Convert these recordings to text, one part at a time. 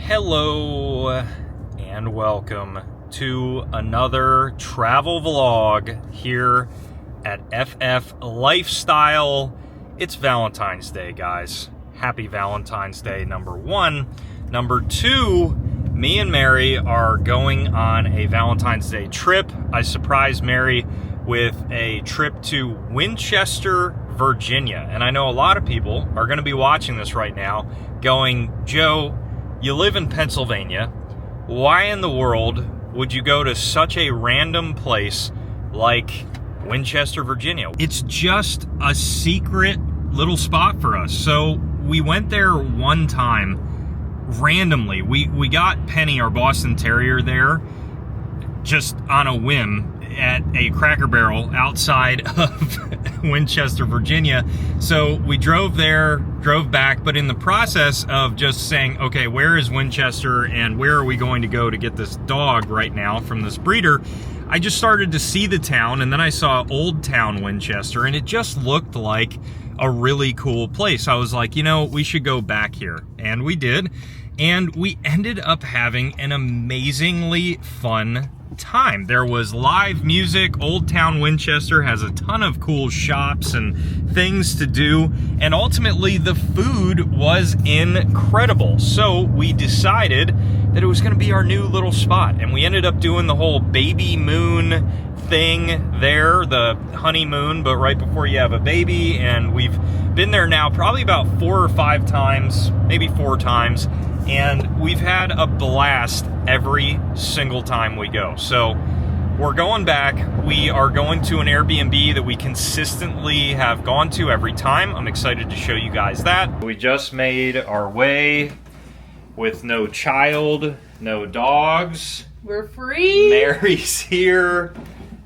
Hello and welcome to another travel vlog here at FF Lifestyle. It's Valentine's Day, guys. Happy Valentine's Day, number one. Number two, me and Mary are going on a Valentine's Day trip. I surprised Mary with a trip to Winchester, Virginia. And I know a lot of people are going to be watching this right now going, Joe, you live in Pennsylvania. Why in the world would you go to such a random place like Winchester, Virginia? It's just a secret little spot for us. So we went there one time randomly. We got Penny, our Boston Terrier, there just on a whim at a Cracker Barrel outside of Winchester, Virginia. So we drove there, drove back, but in the process of just saying, okay, where is Winchester and where are we going to go to get this dog right now from this breeder, I just started to see the town, and then I saw Old Town Winchester, and it just looked like a really cool place. I was like, you know, we should go back here. And we did. And we ended up having an amazingly fun time. There was live music. Old Town Winchester has a ton of cool shops and things to do, and ultimately the food was incredible. So we decided that it was going to be our new little spot, and we ended up doing the whole baby moon thing there, the honeymoon, but right before you have a baby. And we've been there now probably about 4 or 5 times, maybe 4 times, and we've had a blast every single time we go. So we're going back. We are going to an Airbnb that we consistently have gone to every time. I'm excited to show you guys that. We just made our way with no child, no dogs. We're free. Mary's here,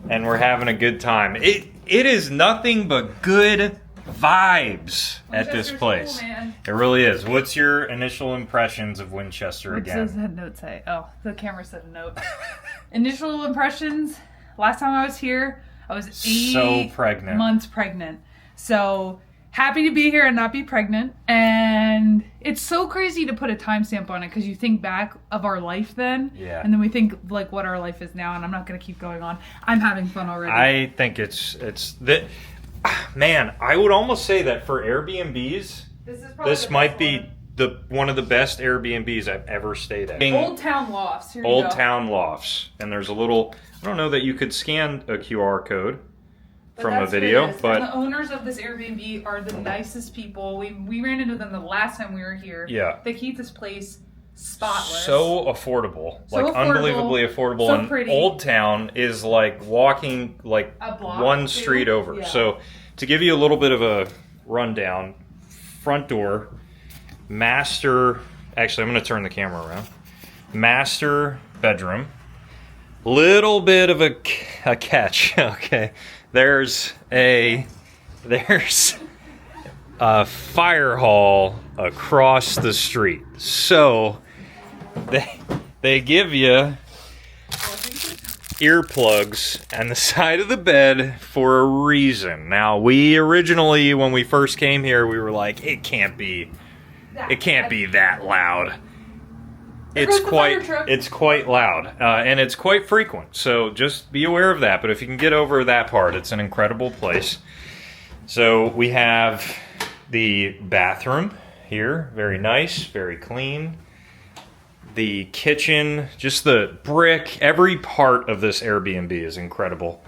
and we're having a good time. It is nothing but good vibes at this place. Cool, man. It really is. What's your initial impressions of Winchester again? What does that note say? Oh, the camera said a note. Initial impressions. Last time I was here, I was 8 months pregnant. So happy to be here and not be pregnant. And it's so crazy to put a timestamp on it because you think back of our life then. Yeah. And then we think like what our life is now. And I'm not going to keep going on. I'm having fun already. I think it's that. Man, I would almost say that for Airbnbs, this might be one of the best Airbnbs I've ever stayed at. Old Town Lofts. Here Old Town Lofts. And there's a little, I don't know that you could scan a QR code from a video, but and the owners of this Airbnb are the nicest people. We ran into them the last time we were here. Yeah. They keep this place spotless. So affordable. Unbelievably affordable. So and pretty. Old Town is like walking like a block, one street over. Yeah. So to give you a little bit of a rundown, front door, master, actually I'm going to turn the camera around, master bedroom, little bit of a catch. Okay, there's a fire hall across the street. So they give you earplugs on the side of the bed for a reason. Now, we originally, when we first came here, we were like, it can't be that loud. It's quite loud, and it's quite frequent. So just be aware of that. But if you can get over that part, it's an incredible place. So we have the bathroom here, very nice, very clean. The kitchen, just the brick, every part of this Airbnb is incredible.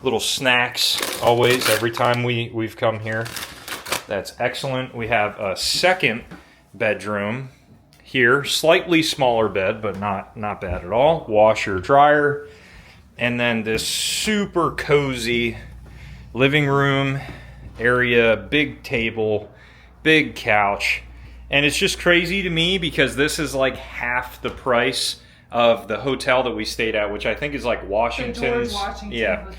Little snacks, always, every time we've come here. That's excellent. We have a second bedroom here, slightly smaller bed, but not bad at all. Washer, dryer, and then this super cozy living room area, big table, big couch. And it's just crazy to me because this is like half the price of the hotel that we stayed at, which I think is like Washington's. Hotel.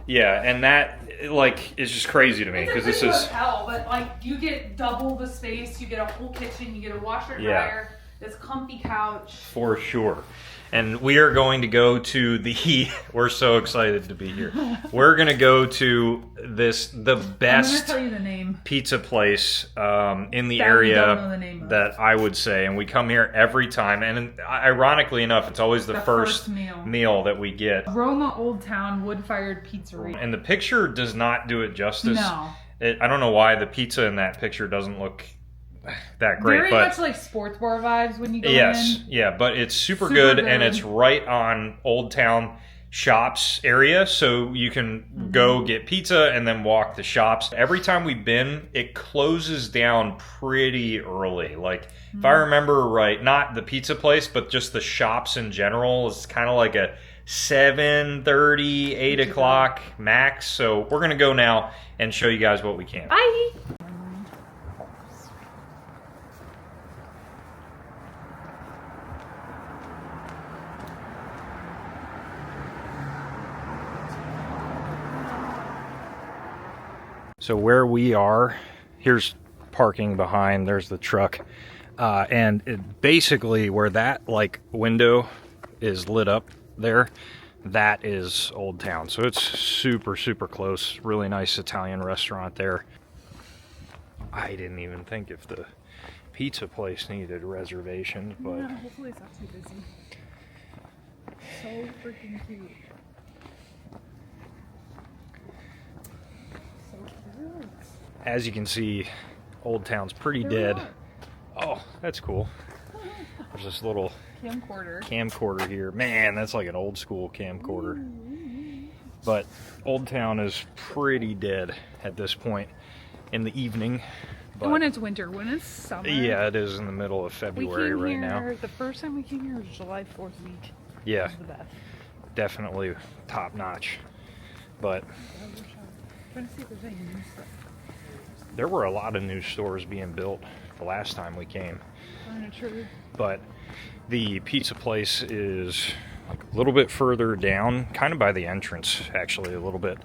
Yeah, and that like is just crazy to me because this is hotel, but like you get double the space, you get a whole kitchen, you get a washer dryer. this comfy couch. For sure. And we are going to go to the, we're so excited to be here. We're going to go to the best I'm gonna tell you the name. Pizza place in the area that I would say. And we come here every time. And ironically enough, it's always the first meal that we get. Roma Old Town Wood-Fired Pizzeria. And the picture does not do it justice. No. I don't know why the pizza in that picture doesn't look that great. Very much like sports bar vibes when you go in. Yes, yeah, but it's super good, and it's right on Old Town Shops area, so you can go get pizza and then walk the shops. Every time we've been, it closes down pretty early. Like, if I remember right, not the pizza place, but just the shops in general, it's kind of like a 7:30, 8 o'clock max. So we're going to go now and show you guys what we can. Bye! So where we are, here's parking behind, there's the truck. And basically where that like window is lit up there, that is Old Town. So it's super, super close. Really nice Italian restaurant there. I didn't even think if the pizza place needed a reservation, but yeah, hopefully it's not too busy. So freaking cute. as you can see, Old Town's pretty dead. Oh, that's cool. There's this little camcorder here. Man, that's like an old school camcorder. But Old Town is pretty dead at this point in the evening. But when it's winter, when it's summer. Yeah, it is in the middle of February right now. The first time we came here was July 4th week. Yeah, it was the best. Definitely top notch. But trying to see if there's any new stuff. There were a lot of new stores being built the last time we came. True. But the pizza place is like a little bit further down, kind of by the entrance, actually, a little bit.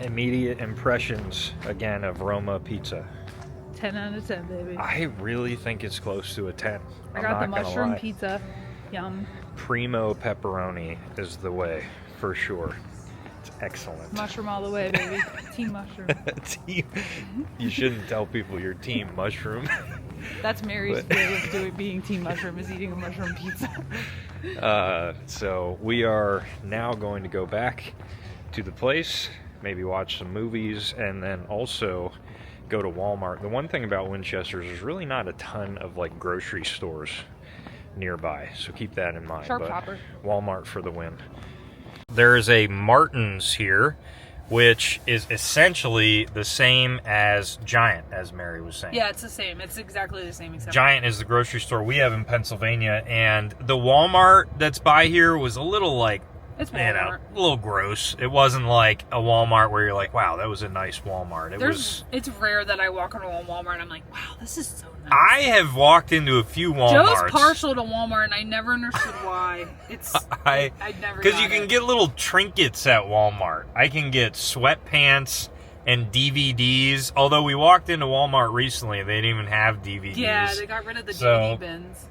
Immediate impressions, again, of Roma pizza. 10 out of 10, baby. I really think it's close to a 10. I got the mushroom pizza. Yum. Primo pepperoni is the way, for sure. It's excellent. Mushroom all the way, baby. Team mushroom. You shouldn't tell people you're team mushroom. That's Mary's way of being team mushroom, is eating a mushroom pizza. So we are now going to go back to the place, maybe watch some movies, and then also go to Walmart. The one thing about Winchester is there's really not a ton of like grocery stores nearby, so keep that in mind. Sharp Shopper. Walmart for the win. There is a Martin's here, which is essentially the same as Giant, as Mary was saying. Yeah, it's the same. It's exactly the same. Except Giant is the grocery store we have in Pennsylvania, and the Walmart that's by here was a little like, it's Walmart. A little gross. It wasn't like a Walmart where you're like, wow, that was a nice Walmart. It's rare that I walk into a Walmart and I'm like, wow, this is so nice. I have walked into a few Walmarts. Joe's partial to Walmart, and I never understood why. I'd never. Because you can get little trinkets at Walmart. I can get sweatpants and DVDs. Although we walked into Walmart recently, they didn't even have DVDs. Yeah, they got rid of the DVD bins.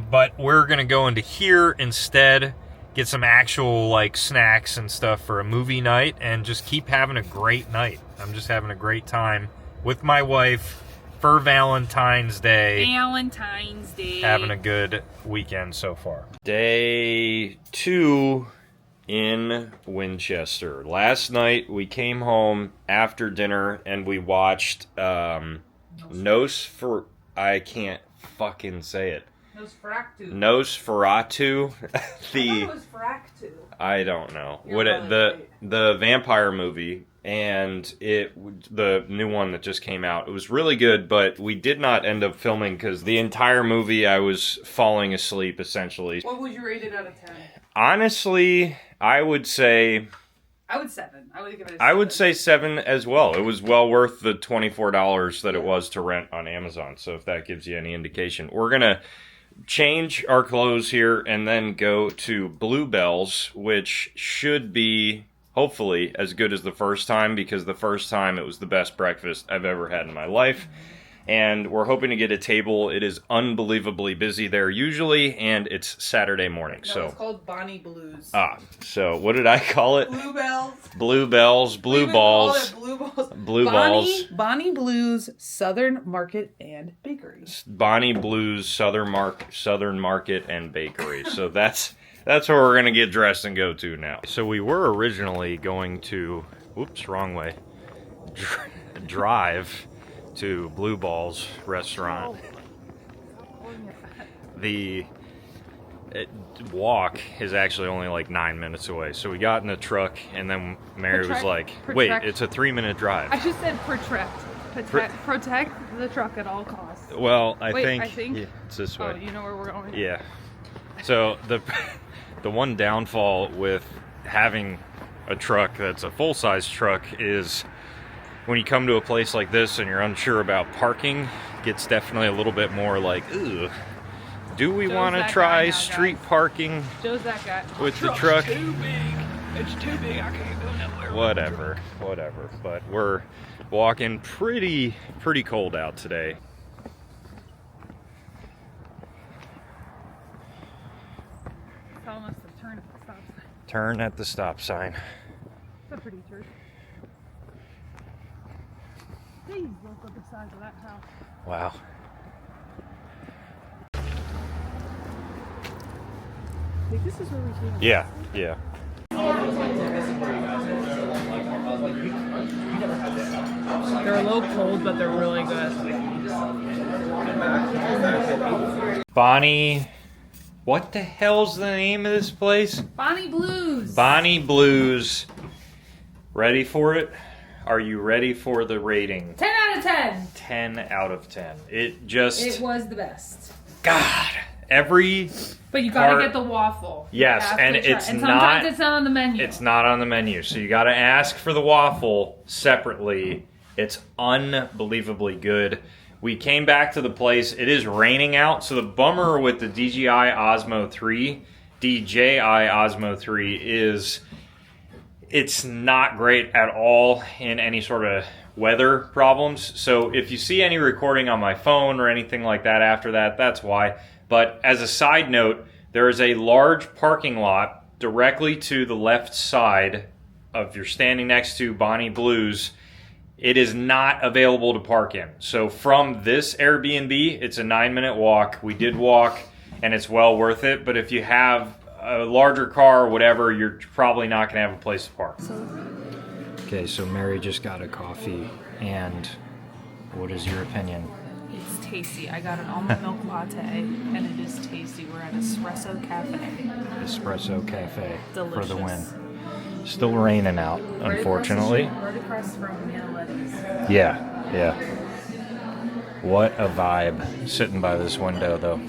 But we're gonna go into here instead. Get some actual like snacks and stuff for a movie night and just keep having a great night. I'm just having a great time with my wife for Valentine's Day. Having a good weekend so far. Day 2 in Winchester. Last night we came home after dinner and we watched I can't fucking say it. Nosferatu. I don't know. The vampire movie, and the new one that just came out. It was really good, but we did not end up filming because the entire movie I was falling asleep essentially. What would you rate it out of 10? Honestly, I would say I would 7. I would give it a 7. I would say 7 as well. It was well worth the $24 that it was to rent on Amazon. So if that gives you any indication, we're gonna change our clothes here and then go to Bluebell's, which should be hopefully as good as the first time, because the first time it was the best breakfast I've ever had in my life. And we're hoping to get a table. It is unbelievably busy there usually, and it's Saturday morning. No, so it's called Bonnie Blues. So what did I call it? Bluebells. Bluebells, Blue Balls. Blue Balls. Blue Balls. Bonnie Blues Southern Market and Bakery. Bonnie Blues Southern Market and Bakery. So that's where we're gonna get dressed and go to now. So we were originally going to, oops, wrong way, drive to Blue Balls restaurant. The walk is actually only like 9 minutes away. So we got in the truck, and then Mary was like, wait, it's a 3-minute drive. I just said protect the truck at all costs. Well, I think yeah, it's this way. Oh, you know where we're going? Yeah. So the one downfall with having a truck that's a full-size truck is when you come to a place like this and you're unsure about parking, it gets definitely a little bit more like, ooh, do we want to try street parking Joe's that guy. with the truck? Too big. It's too big. I can't go nowhere. Whatever. But we're walking pretty cold out today. Telling us to turn at the stop sign. Turn at the stop sign. It's a pretty church. Please look at the size of that house. Wow. I think this is where we came. Yeah. They're a little cold, but they're really good. Bonnie, what the hell's the name of this place? Bonnie Blues. Bonnie Blues. Ready for it? Are you ready for the rating? 10 out of 10. 10 out of 10. It was the best. God, But you gotta get the waffle. Yes, and sometimes it's not on the menu. It's not on the menu, so you gotta ask for the waffle separately. It's unbelievably good. We came back to the place. It is raining out, so the bummer with the DJI Osmo 3 is it's not great at all in any sort of weather problems. So if you see any recording on my phone or anything like that after that, that's why. But as a side note, there is a large parking lot directly to the left side of you're standing next to Bonnie Blues. It is not available to park in. So from this Airbnb, it's a 9-minute walk. We did walk, and it's well worth it. But if you have a larger car or whatever, you're probably not going to have a place to park. Okay, so Mary just got a coffee, and what is your opinion? It's tasty. I got an almond milk latte, and it is tasty. We're at Espresso Cafe. Espresso Cafe. Delicious. For the win. Still raining out, unfortunately. Right across from Mialetti's. Yeah. What a vibe sitting by this window, though.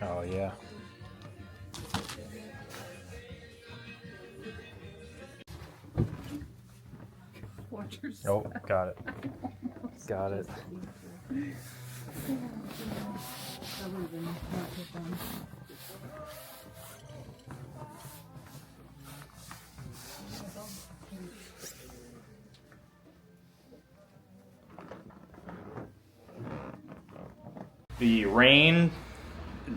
Oh, yeah. Watch yourself. Oh, got it. Got it. The rain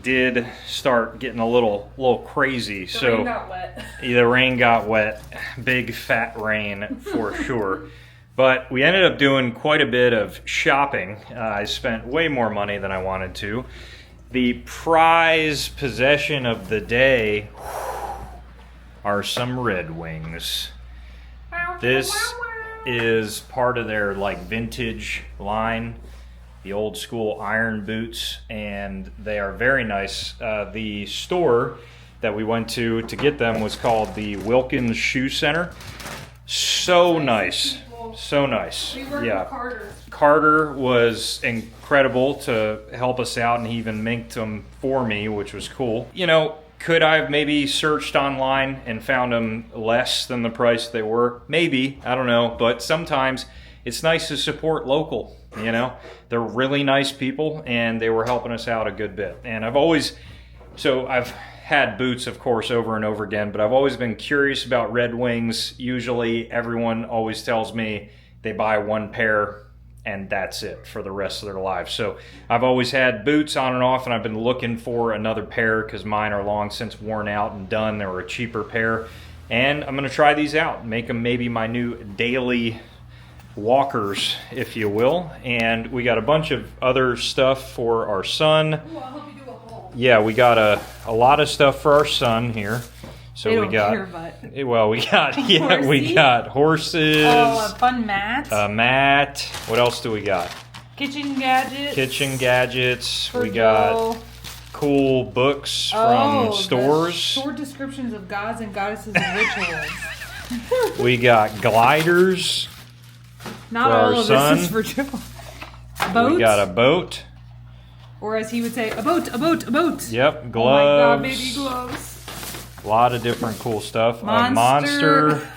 did start getting a little crazy. The rain got wet. The rain got wet. Big fat rain for sure. But we ended up doing quite a bit of shopping. I spent way more money than I wanted to. The prize possession of the day are some Red Wings. This is part of their like vintage line. the old school iron boots, and they are very nice. The store that we went to get them was called the Wilkins Shoe Center. So nice. So nice. We worked with Carter. Carter was incredible to help us out, and he even minked them for me, which was cool. You know, could I have maybe searched online and found them less than the price they were? Maybe, I don't know. But sometimes it's nice to support local, you know. They're really nice people, and they were helping us out a good bit. And I've had boots, of course, over and over again, but I've always been curious about Red Wings. Usually everyone always tells me they buy one pair and that's it for the rest of their lives. So I've always had boots on and off, and I've been looking for another pair because mine are long since worn out and done. They were a cheaper pair, and I'm going to try these out, make them maybe my new daily walkers, if you will. And we got a bunch of other stuff for our son. Ooh, I hope you do a haul. Yeah, we got a lot of stuff for our son here. So they we got care, but... well, we got horses. Oh, a fun mat. A mat. What else do we got? Kitchen gadgets. Kitchen gadgets. For we got Joe. Cool books from stores. Short descriptions of gods and goddesses and rituals. We got gliders. Not for all our of son. this is for Joe. Boats. We got a boat. Or as he would say, a boat, a boat, a boat. Yep, gloves. Oh my god, baby gloves. A lot of different cool stuff. Monster. A monster.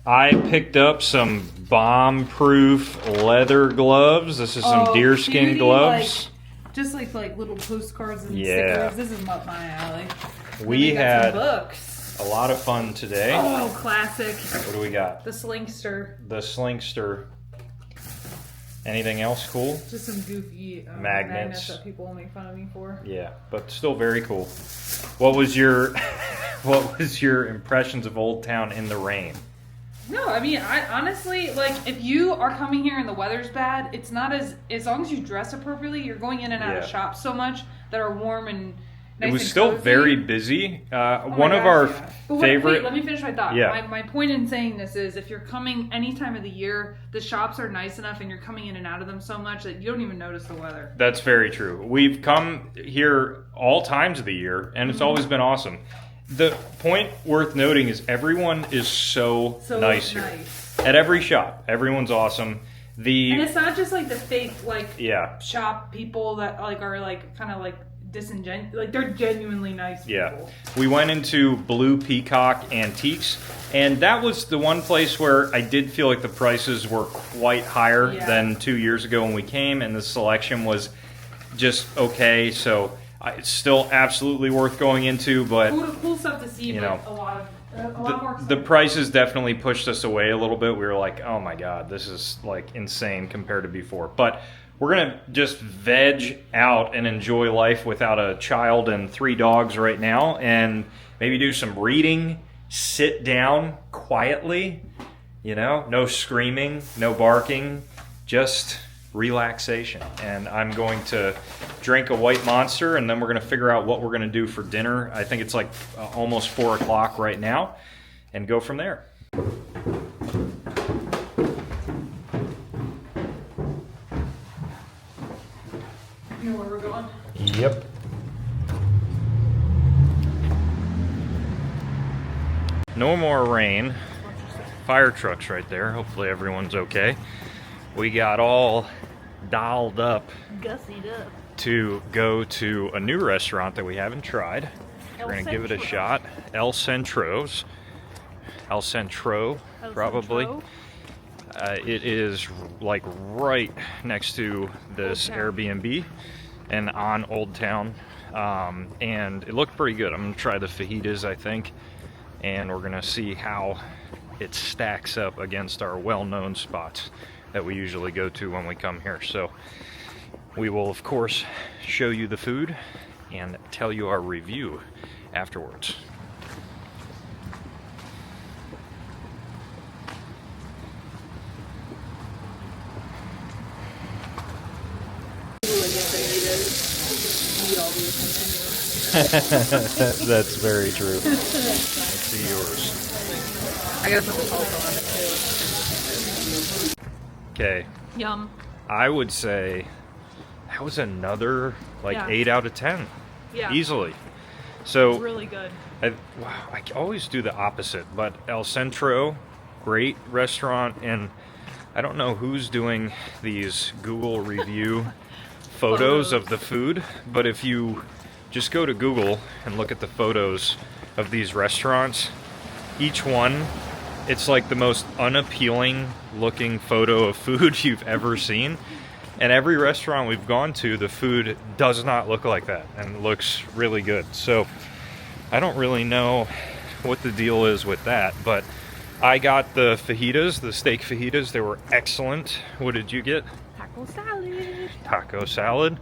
I picked up some bomb-proof leather gloves. This is some deerskin gloves. Just like little postcards and Yeah. stickers. This is up my alley. We had books. a lot of fun today. Oh, classic. What do we got? The Slinkster. The Slinkster. Anything else cool? Just some goofy magnets that people will make fun of me for. Yeah, but still very cool. What was your impressions of Old Town in the rain? No, I mean, I honestly, like, if you are coming here and the weather's bad, it's not as long as you dress appropriately, you're going in and out of shops so much that are warm and nice. It was and still cozy. very busy. One of our favorite... Wait, let me finish my thought. Yeah. My point in saying this is if you're coming any time of the year, the shops are nice enough and you're coming in and out of them so much that you don't even notice the weather. That's very true. We've come here all times of the year, and it's always been awesome. The point worth noting is everyone is so nice here. At every shop, everyone's awesome. And it's not just like the fake shop people that are kind of disingenuous. Like, they're genuinely nice people. Yeah. We went into Blue Peacock Antiques, and that was the one place where I did feel like the prices were quite higher than 2 years ago when we came, and the selection was just okay. So it's still absolutely worth going into, but cool stuff to see. A lot more. The prices definitely pushed us away a little bit. We were like, oh my god, this is like insane compared to before. But we're gonna just veg out and enjoy life without a child and 3 dogs right now, and maybe do some reading, sit down quietly, no screaming, no barking, just relaxation. And I'm going to drink a white Monster, and then we're going to figure out what we're going to do for dinner. I think it's like almost 4 o'clock right now, and go from there. You know where we're going? Yep. No more rain. Fire trucks right there. Hopefully everyone's okay. We got all dialed up, Gussied up, to go to a new restaurant that we haven't tried. We're going to give it a shot. El Centro, probably. It is like right next to this Airbnb and on Old Town. And it looked pretty good. I'm going to try the fajitas, I think. And we're going to see how it stacks up against our well-known spots that we usually go to when we come here. So we will, of course, show you the food and tell you our review afterwards. That's very true. Let's see yours. I gotta put the salsa on it too. Okay. Yum. I would say that was another like Yeah. 8 out of 10. Yeah. Easily. So It's really good. Wow, I always do the opposite, but El Centro, great restaurant, and I don't know who's doing these Google review photos of the food, but if you just go to Google and look at the photos of these restaurants, each one, it's like the most unappealing looking photo of food you've ever seen. And every restaurant we've gone to, the food does not look like that and looks really good. So I don't really know what the deal is with that, but I got the fajitas, the steak fajitas. They were excellent. What did you get? Taco salad. Taco salad,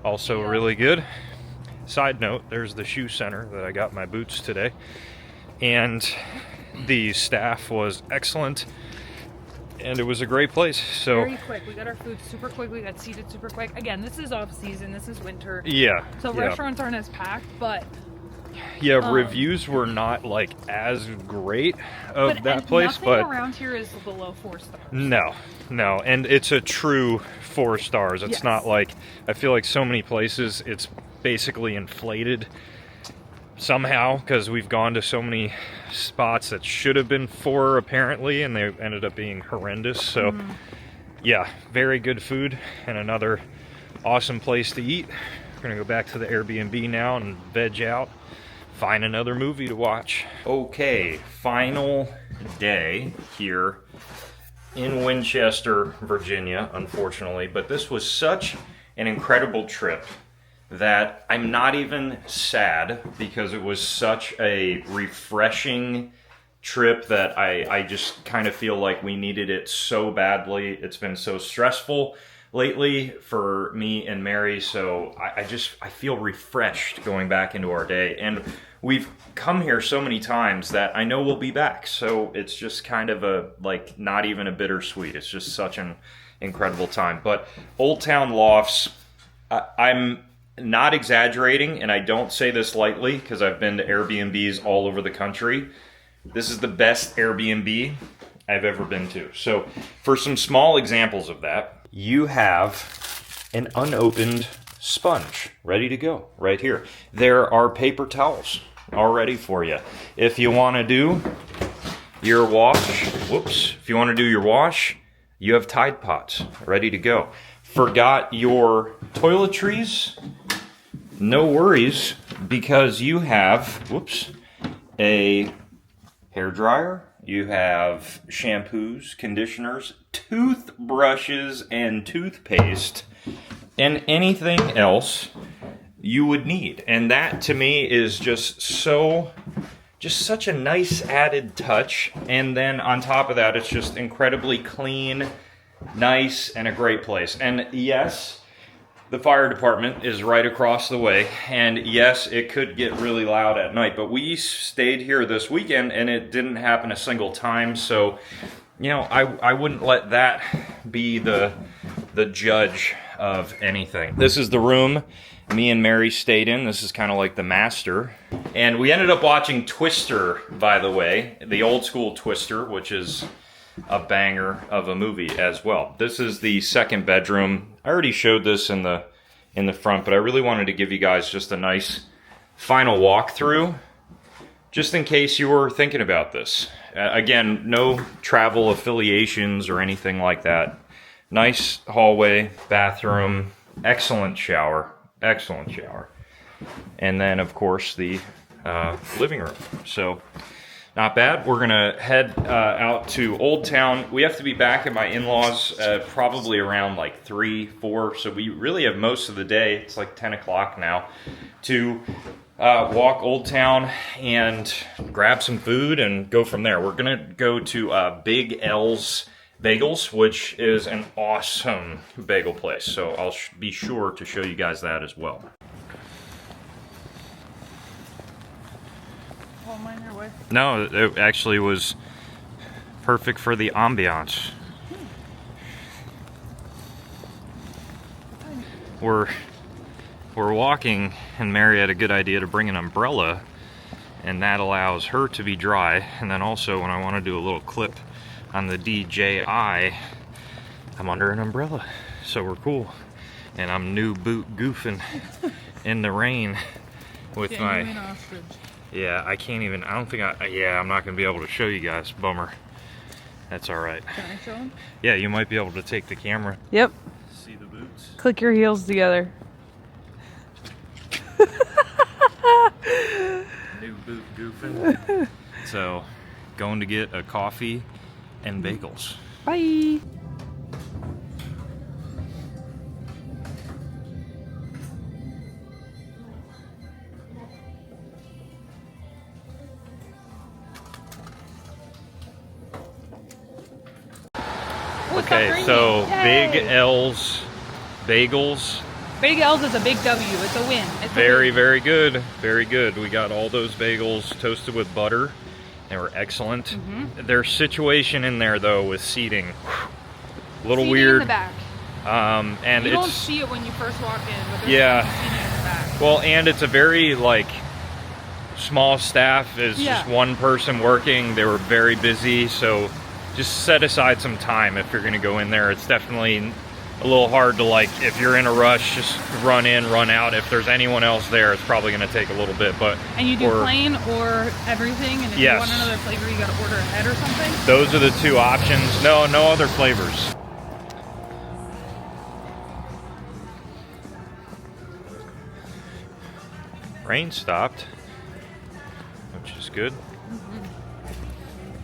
also really good. Side note, there's the shoe center that I got my boots today. And the staff was excellent. And it was a great place. So very quick. We got our food super quick. We got seated super quick. Again, this is off season. This is winter. Yeah. So restaurants aren't as packed, but yeah, reviews were not like as great of that place, but around here is below 4 stars. No, and it's a true 4 stars. It's not like, I feel like so many places it's basically inflated somehow because we've gone to so many spots that should have been 4 apparently, and they ended up being horrendous. So yeah, very good food and another awesome place to eat. We're gonna go back to the Airbnb now and veg out, find another movie to watch. Okay, final day here in Winchester, Virginia, unfortunately, but this was such an incredible trip that I'm not even sad because it was such a refreshing trip that I just kind of feel like we needed it so badly. It's been so stressful lately for me and Mary, so I feel refreshed going back into our day. And we've come here so many times that I know we'll be back, so it's just kind of a, like, not even a bittersweet. It's just such an incredible time. But Old Town Lofts, I'm not exaggerating, and I don't say this lightly because I've been to Airbnbs all over the country. This is the best Airbnb I've ever been to. So for some small examples of that, you have an unopened sponge ready to go right here. There are paper towels all ready for you. If you want to do your wash, you have Tide Pods ready to go. Forgot your toiletries? No worries, because you have, a hair dryer. You have shampoos, conditioners, toothbrushes, and toothpaste, and anything else you would need. And that, to me, is just such a nice added touch. And then on top of that, it's just incredibly clean, nice, and a great place. And yes, the fire department is right across the way, and yes, it could get really loud at night, but we stayed here this weekend and it didn't happen a single time. So, you know, I wouldn't let that be the judge of anything. This is the room me and Mary stayed in. This is kind of like the master. And we ended up watching Twister, by the way, the old school Twister, which is a banger of a movie as well. This is the second bedroom. I already showed this in the front, but I really wanted to give you guys just a nice final walkthrough, just in case you were thinking about this. Again, no travel affiliations or anything like that. Nice hallway, bathroom, excellent shower. And then, of course, the living room. So, not bad. We're going to head out to Old Town. We have to be back at my in-laws probably around like 3, 4. So we really have most of the day. It's like 10 o'clock now to walk Old Town and grab some food and go from there. We're going to go to Big L's Bagels, which is an awesome bagel place. So I'll be sure to show you guys that as well. No, it actually was perfect for the ambiance. We're walking, and Mary had a good idea to bring an umbrella, and that allows her to be dry. And then also, when I want to do a little clip on the DJI, I'm under an umbrella, so we're cool. And I'm new boot goofing in the rain with Getting my... you an ostrich. Yeah, I can't even, I don't think yeah, I'm not going to be able to show you guys. Bummer. That's all right. Can I show them? Yeah, you might be able to take the camera. Yep. See the boots. Click your heels together. New boot goofing. So, going to get a coffee and bagels. Bye. Okay, so Big L's bagels. Big L's is a big W. It's a win. It's Very, very good. Very good. We got all those bagels toasted with butter. They were excellent. Mm-hmm. Their situation in there, though, with seating, a little seating weird. in the back. And you it's, don't see it when you first walk in, but there's yeah. seating in the back. Well, and it's a very, like, small staff. Is just one person working. They were very busy, so just set aside some time if you're going to go in there. It's definitely a little hard to, like, if you're in a rush, just run in, run out. If there's anyone else there, it's probably going to take a little bit. But and you do plain or everything, and if you want another flavor, you got to order ahead or something? Those are the two options. No other flavors. Rain stopped, which is good.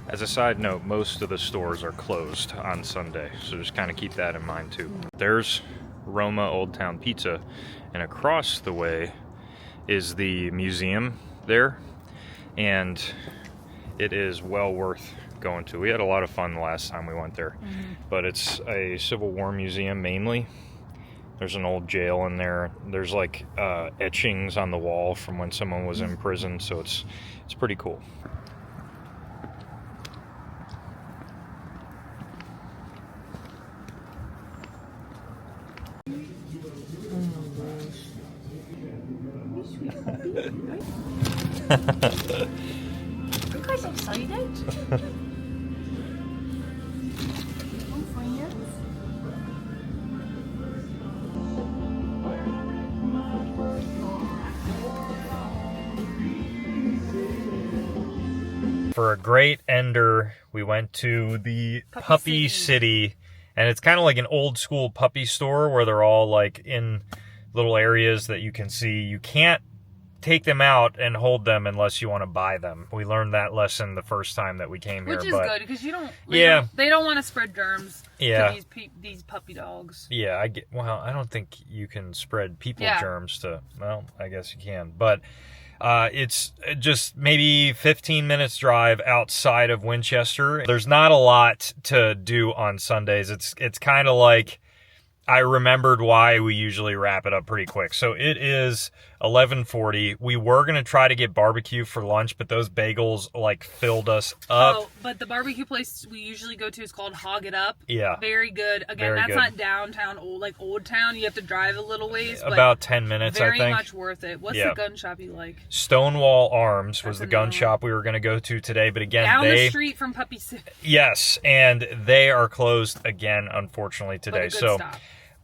As a side note, most of the stores are closed on Sunday, so just kind of keep that in mind too. There's Roma Old Town Pizza, and across the way is the museum there, and it is well worth going to. We had a lot of fun the last time we went there, but it's a Civil War museum mainly. There's an old jail in there. There's like etchings on the wall from when someone was in prison, so it's pretty cool. Are you guys excited? For a great ender, we went to the Puppy City, and it's kind of like an old school puppy store where they're all like in little areas that you can see. You can't take them out and hold them unless you want to buy them. We learned that lesson the first time that we came here. Which is good, because you don't. They don't want to spread germs. To these puppy dogs. Yeah, well, I don't think you can spread people germs to. Well, I guess you can, but. It's just maybe 15 minutes drive outside of Winchester. There's not a lot to do on Sundays. It's kind of like I remembered why we usually wrap it up pretty quick. So it is 11:40. We were going to try to get barbecue for lunch, but those bagels like filled us up. Oh, but the barbecue place we usually go to is called Hog It Up. Yeah. Very good. Again, that's not downtown, Old Town. You have to drive a little ways. About 10 minutes, I think. Very much worth it. What's the gun shop you like? Stonewall Arms was the gun shop we were going to go to today, but again, down the street from Puppy City. Yes, and they are closed again, unfortunately, today. So stop.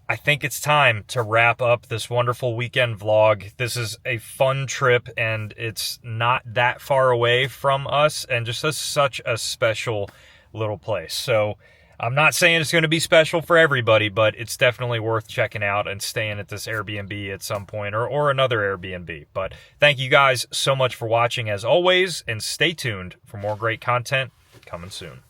I think it's time to wrap up this wonderful weekend vlog. This is a fun trip, and it's not that far away from us, and just such a special little place. So I'm not saying it's going to be special for everybody, but it's definitely worth checking out and staying at this Airbnb at some point, or another Airbnb. But thank you guys so much for watching as always, and stay tuned for more great content coming soon.